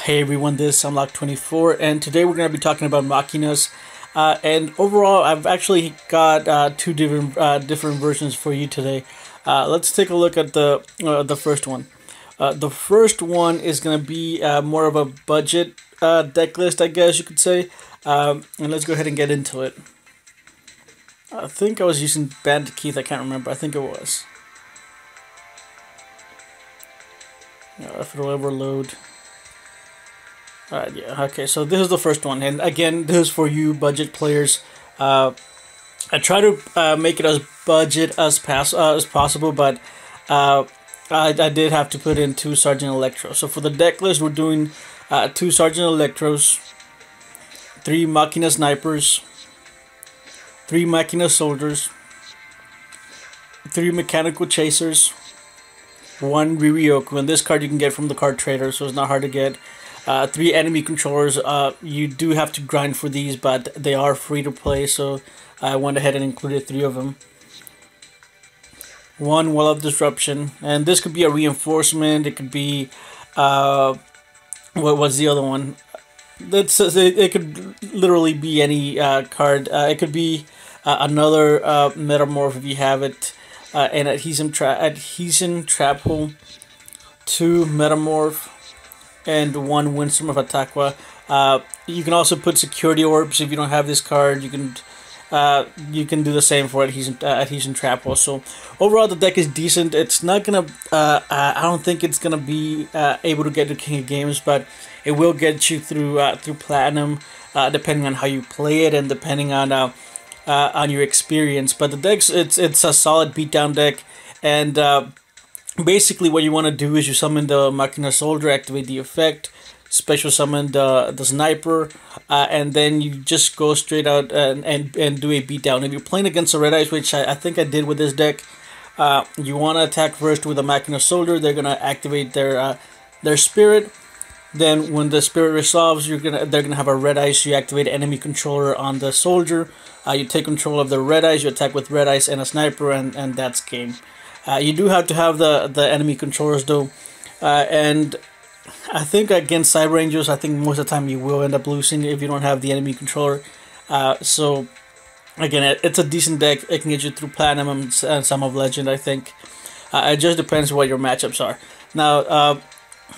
Hey everyone, this is Unlock24, and today we're going to be talking about Machinas. And overall, I've actually got two different versions for you today. Let's take a look at the first one. The first one is going to be more of a budget deck list, I guess you could say. And let's go ahead and get into it. I think I was using Bandit Keith, I can't remember, I think it was. If it'll ever load. Alright, yeah, okay, so this is the first one, and again, this is for you budget players. I try to make it as budget as possible, but I did have to put in 2 Sergeant Electro. So for the deck list, we're doing 2 Sergeant Electros, 3 Machina Snipers, 3 Machina Soldiers, 3 Mechanical Chasers, 1 Riryoku, and this card you can get from the card trader, so it's not hard to get. 3 enemy controllers. You do have to grind for these, but they are free to play, so I went ahead and included 3 of them. 1 Wall of Disruption, and this could be a reinforcement. It could be what was the other one? It could literally be any card. It could be another Metamorph if you have it. An Adhesion Trap Hole, 2 Metamorph, and 1 Windstorm of Atakwa. You can also put Security Orbs if you don't have this card. You can do the same for Adhesion Trap Hole. So overall, the deck is decent. It's not gonna. I don't think it's gonna be able to get to King of Games, but it will get you through Platinum, depending on how you play it and depending on your experience. But the deck's it's a solid beatdown deck, and basically what you want to do is you summon the Machina Soldier, activate the effect, special summon the Sniper, and then you just go straight out and do a beatdown. If you're playing against the Red Eyes, which I think I did with this deck, you want to attack first with the Machina Soldier. They're gonna activate their Spirit. Then when the Spirit resolves, they're gonna have a Red Eyes. You activate enemy controller on the Soldier. You take control of the Red Eyes. You attack with Red Eyes and a Sniper, and that's game. You do have to have the enemy controllers though, and I think against Cyber Angels, I think most of the time you will end up losing if you don't have the enemy controller. So again, it's a decent deck. It can get you through Platinum and some of Legend, I think. It just depends what your matchups are. Now,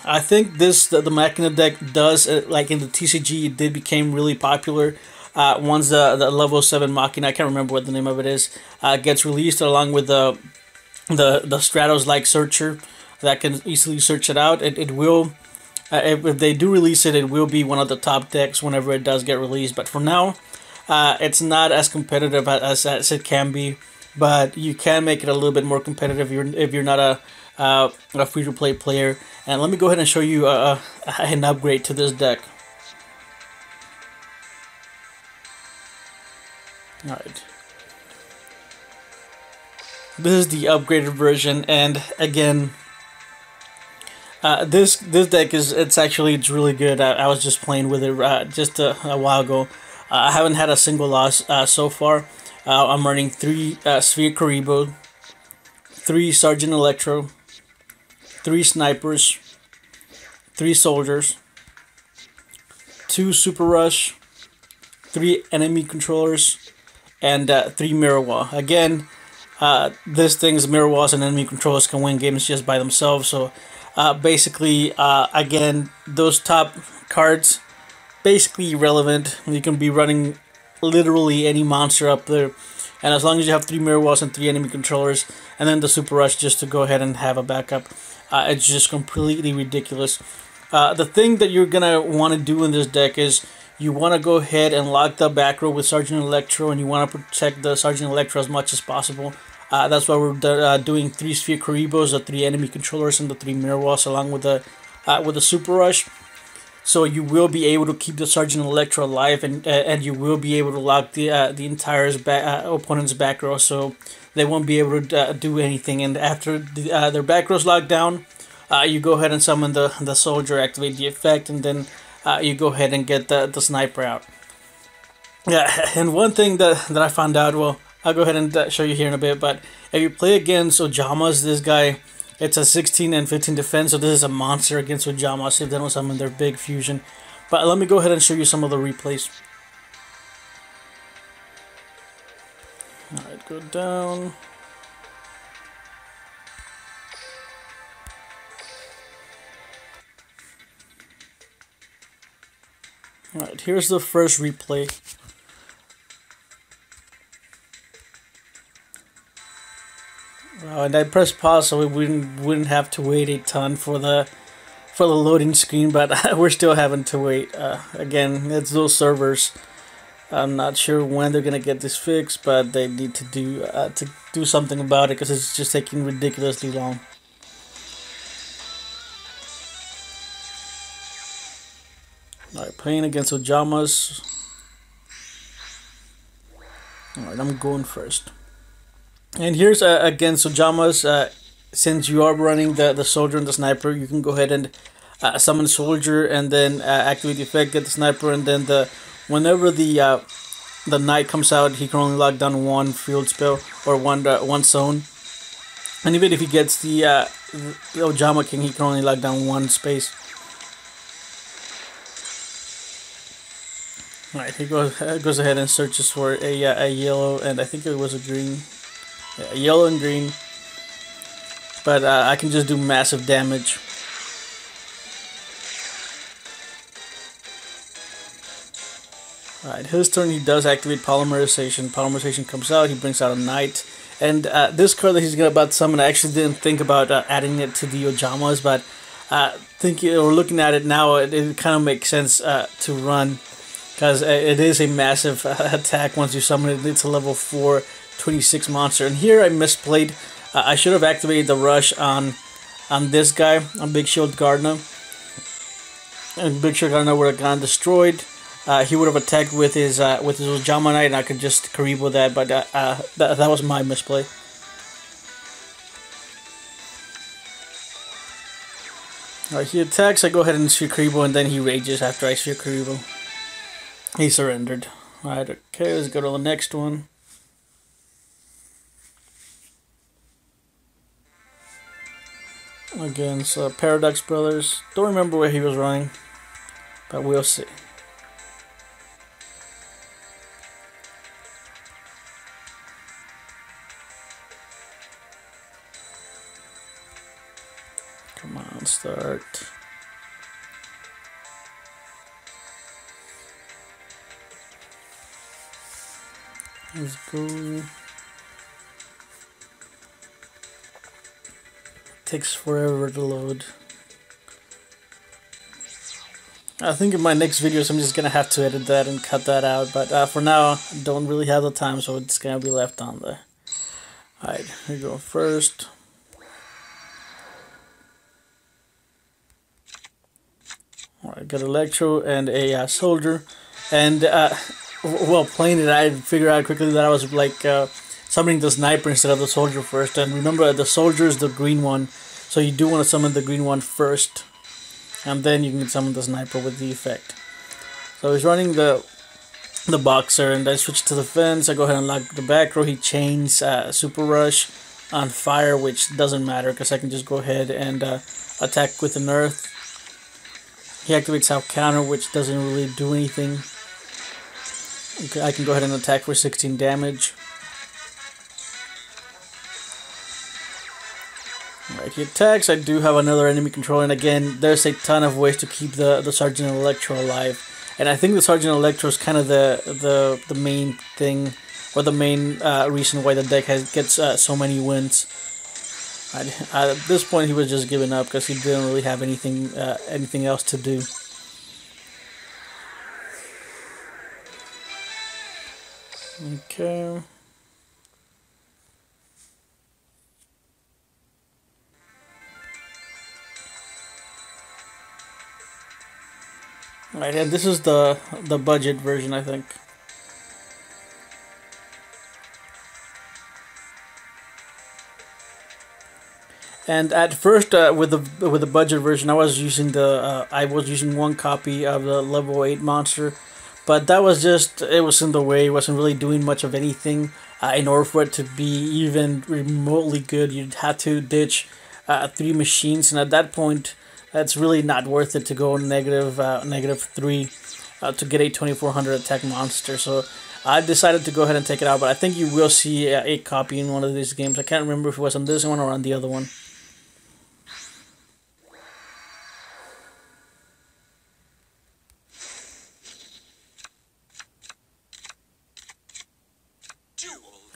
I think the Machina deck does, like in the TCG, it did become really popular. Once the level 7 Machina, I can't remember what the name of it is, gets released along with the Stratos like Searcher that can easily search it out. It will, if they do release it, it will be one of the top decks whenever it does get released. But for now, it's not as competitive as it can be, but you can make it a little bit more competitive if you're not a free-to-play player. And let me go ahead and show you an upgrade to this deck. Alright. This is the upgraded version, and again, this deck it's really good. I was just playing with it just a while ago. I haven't had a single loss so far. I'm running 3 Sphere Karibo, 3 Sergeant Electro, 3 Snipers, 3 Soldiers, 2 Super Rush, 3 Enemy Controllers, and 3 Mirror Wall. Again, this thing's Mirror Walls and enemy controllers can win games just by themselves. So basically, again, those top cards, basically irrelevant. You can be running literally any monster up there, and as long as you have 3 Mirror Walls and 3 enemy controllers, and then the Super Rush just to go ahead and have a backup, it's just completely ridiculous. The thing that you're gonna want to do in this deck is you want to go ahead and lock the back row with Sergeant Electro, and you want to protect the Sergeant Electro as much as possible. That's why we're doing 3 Sphere Karibos, the 3 enemy controllers, and the 3 Mirror Walls, along with the Super Rush. So you will be able to keep the Sergeant Electro alive, and you will be able to lock the entire opponent's back row, so they won't be able to do anything. And after their back row's locked down, you go ahead and summon the Soldier, activate the effect, and then you go ahead and get the Sniper out. Yeah, and one thing that I found out, well, I'll go ahead and show you here in a bit, but if you play against Ojamas, this guy It's a 16 and 15 defense, so this is a monster against Ojamas if they don't summon their big fusion. But let me go ahead and show you some of the replays. Alright, go down. Alright, here's the first replay. And I pressed pause so we wouldn't have to wait a ton for the loading screen, but we're still having to wait. Again, it's those servers. I'm not sure when they're gonna get this fixed, but they need to do something about it because it's just taking ridiculously long. Alright, playing against Ojamas. Alright, I'm going first. And here's against Ojamas. Since you are running the Soldier and the Sniper, you can go ahead and summon Soldier and then activate the effect, get the Sniper, and then whenever the Knight comes out, he can only lock down one field spell or one zone. And even if he gets the Ojama King, he can only lock down one space. Alright, he goes ahead and searches for a yellow, and I think it was a green. Yeah, yellow and green. But I can just do massive damage. Alright, his turn, he does activate Polymerization. Polymerization comes out, he brings out a Knight. And this card that he's about to summon, I actually didn't think about adding it to the Ojamas, but thinking or looking at it now, it kind of makes sense to run. Because it is a massive attack once you summon it. It's a level 4, 26 monster. And here I misplayed. I should have activated the rush on this guy, on Big Shield Gardener. And Big Shield Gardener would have gotten destroyed. He would have attacked with his Ojama Knight, and I could just Karibo that, but that was my misplay. Alright, he attacks, I go ahead and Sphere Karibo, and then he rages after I Sphere Karibo. He surrendered. Alright, okay, let's go to the next one. Against Paradox Brothers. Don't remember where he was running, but we'll see. Come on, start. Let's go. Takes forever to load. I think in my next videos I'm just gonna have to edit that and cut that out, but for now I don't really have the time, so it's gonna be left on there. Alright, here we go first. Alright, got Electro and a Soldier, and well, playing it, I figured out quickly that I was like summoning the Sniper instead of the Soldier first. And remember, the Soldier is the green one, so you do want to summon the green one first, and then you can summon the Sniper with the effect. So he's running the Boxer, and I switch to the fence. I go ahead and lock the back row. He chains Super Rush on fire, which doesn't matter because I can just go ahead and attack with an Earth. He activates Half Counter, which doesn't really do anything. Okay, I can go ahead and attack for 16 damage. Alright, he attacks. I do have another enemy control, and again, there's a ton of ways to keep the Sergeant Electro alive. And I think the Sergeant Electro is kind of the main thing, or the main reason why the deck gets so many wins. At this point, he was just giving up because he didn't really have anything else to do. Okay. Alright, and this is the budget version, I think. And at first, with the budget version, I was using one copy of the level 8 monster, but that was just, it was in the way. It wasn't really doing much of anything. In order for it to be even remotely good, you'd have to ditch 3 machines, and at that point, it's really not worth it to go -3 to get a 2400 attack monster. So I decided to go ahead and take it out, but I think you will see a copy in one of these games. I can't remember if it was on this one or on the other one.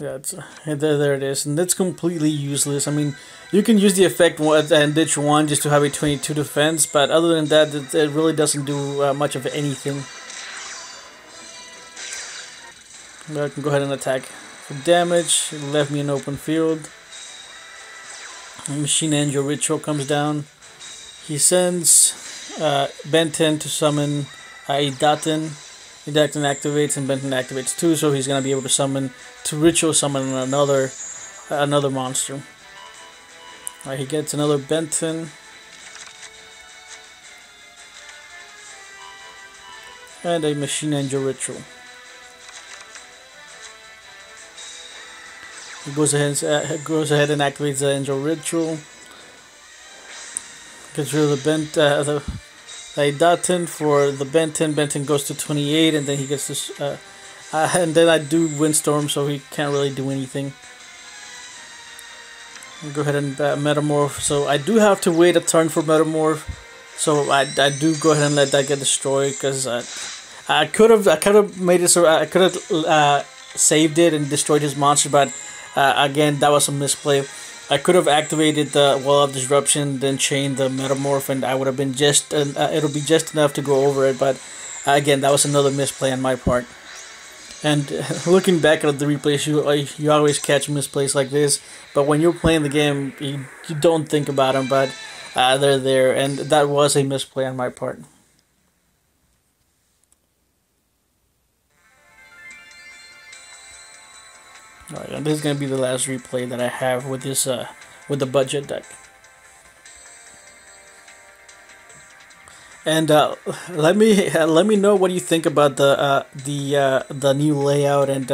Yeah, there it is, and that's completely useless. I mean, you can use the effect and ditch 1 just to have a 22 defense, but other than that, it really doesn't do much of anything. But I can go ahead and attack for damage. It left me in open field. Machine Angel Ritual comes down. He sends Benton to summon Idaten. Idaten activates and Benton activates too, so he's gonna be able to ritual summon another monster. Alright, he gets another Benton. And a Machine Angel Ritual. He goes ahead and activates the Angel Ritual. Gets rid of the Idaten for the Benton. Benton goes to 28, and then he gets this. And then I do Windstorm, so he can't really do anything. I'll go ahead and Metamorph. So I do have to wait a turn for Metamorph. So I do go ahead and let that get destroyed, because I could have made it so I could have saved it and destroyed his monster, but again, that was a misplay. I could have activated the Wall of Disruption, then chained the Metamorph, and I would have been it'll be just enough to go over it. But again, that was another misplay on my part. And looking back at the replays, you always catch misplays like this. But when you're playing the game, you don't think about them, but they're there, and that was a misplay on my part. Alright, and this is gonna be the last replay that I have with this with the budget deck. And let me know what you think about the new layout, and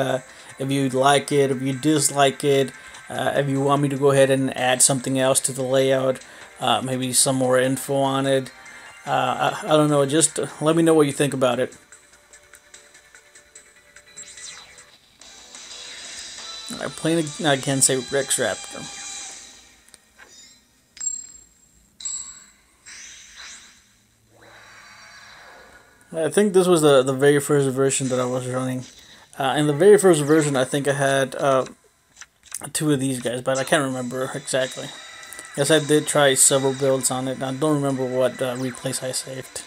if you like it, if you dislike it, if you want me to go ahead and add something else to the layout, maybe some more info on it. I don't know. Just let me know what you think about it. I'm playing against a Rex Raptor. I think this was the very first version that I was running. In the very first version, I think I had 2 of these guys, but I can't remember exactly. Yes, I did try several builds on it. I don't remember what replays I saved.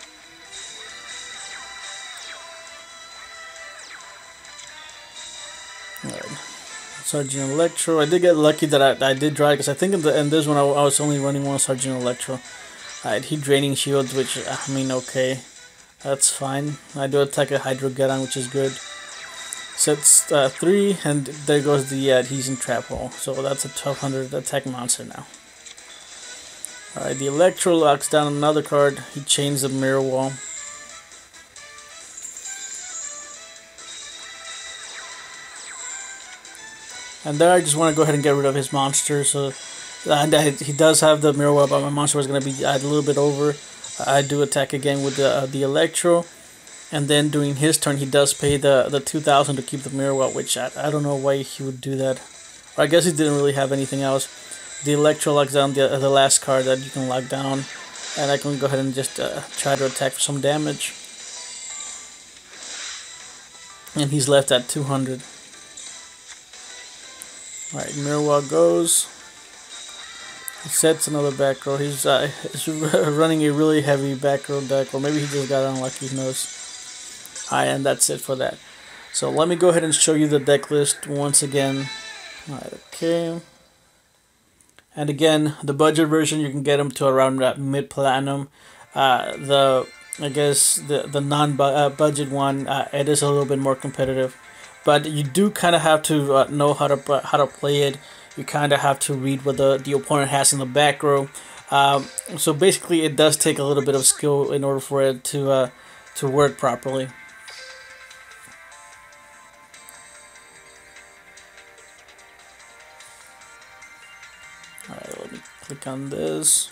Alright. Sergeant Electro. I did get lucky that I did try, because I think in this one I was only running one Sergeant Electro. Alright, he draining shields, which I mean, okay. That's fine. I do attack a Hydro Geddon, which is good. Sets 3, and there goes the Adhesion Trap Hole. So that's a 1200 attack monster now. Alright, the Electro locks down another card. He chains the Mirror Wall. And there I just want to go ahead and get rid of his monster. So and he does have the Mirror Wall, but my monster was going to be a little bit over. I do attack again with the Electro, and then during his turn he does pay the 2000 to keep the Mirror Wall, which I don't know why he would do that. Or I guess he didn't really have anything else. The Electro locks down the last card that you can lock down, and I can go ahead and just try to attack for some damage. And he's left at 200. Alright, Mirror Wall goes. He sets another back row. He's running a really heavy back row deck, or maybe he just got unlucky, who knows. Alright, and that's it for that. So let me go ahead and show you the deck list once again. Alright, okay. And again, the budget version, you can get them to around mid-platinum. I guess the non-budget one, it is a little bit more competitive. But you do kind of have to know how to play it. You kind of have to read what the opponent has in the back row. So basically, it does take a little bit of skill in order for it to work properly. Alright, let me Click on this.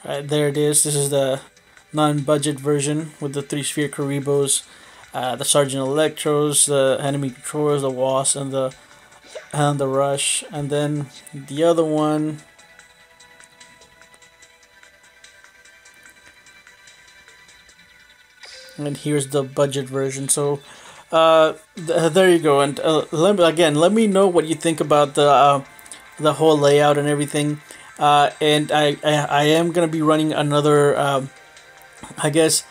Alright, there it is. This is the non-budget version with the 3 sphere Karibos, the Sergeant Electros, the enemy controllers, the Wasp, and the Rush. And then the other one, and here's the budget version. So there you go. And let me know what you think about the whole layout and everything. And I am gonna be running another. I guess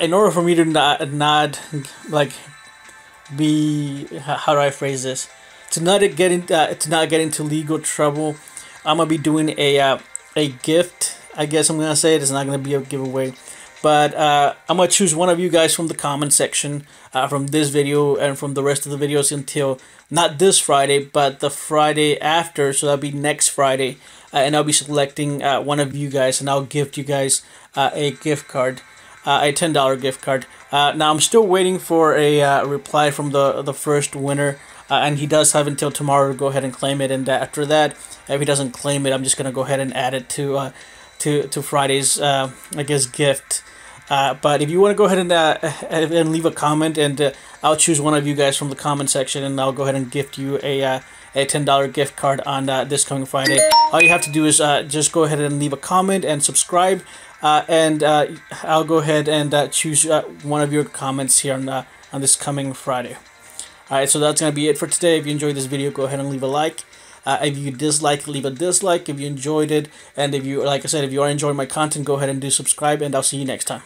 in order for me to not like be, how do I phrase this? To not get into legal trouble, I'm gonna be doing a gift. I guess I'm gonna say it. It's not gonna be a giveaway. But I'm going to choose one of you guys from the comment section from this video and from the rest of the videos until not this Friday, but the Friday after. So that'll be next Friday. And I'll be selecting one of you guys, and I'll gift you guys a gift card, a $10 gift card. Now, I'm still waiting for a reply from the first winner. And he does have until tomorrow to go ahead and claim it. And after that, if he doesn't claim it, I'm just going to go ahead and add it to Friday's, I guess, gift. But if you want to go ahead and leave a comment, and I'll choose one of you guys from the comment section, and I'll go ahead and gift you a $10 gift card on this coming Friday. All you have to do is just go ahead and leave a comment and subscribe, and I'll go ahead and choose one of your comments here on this coming Friday. Alright, so that's going to be it for today. If you enjoyed this video, go ahead and leave a like. If you dislike, leave a dislike. If you enjoyed it, and if you, like I said, if you are enjoying my content, go ahead and do subscribe, and I'll see you next time.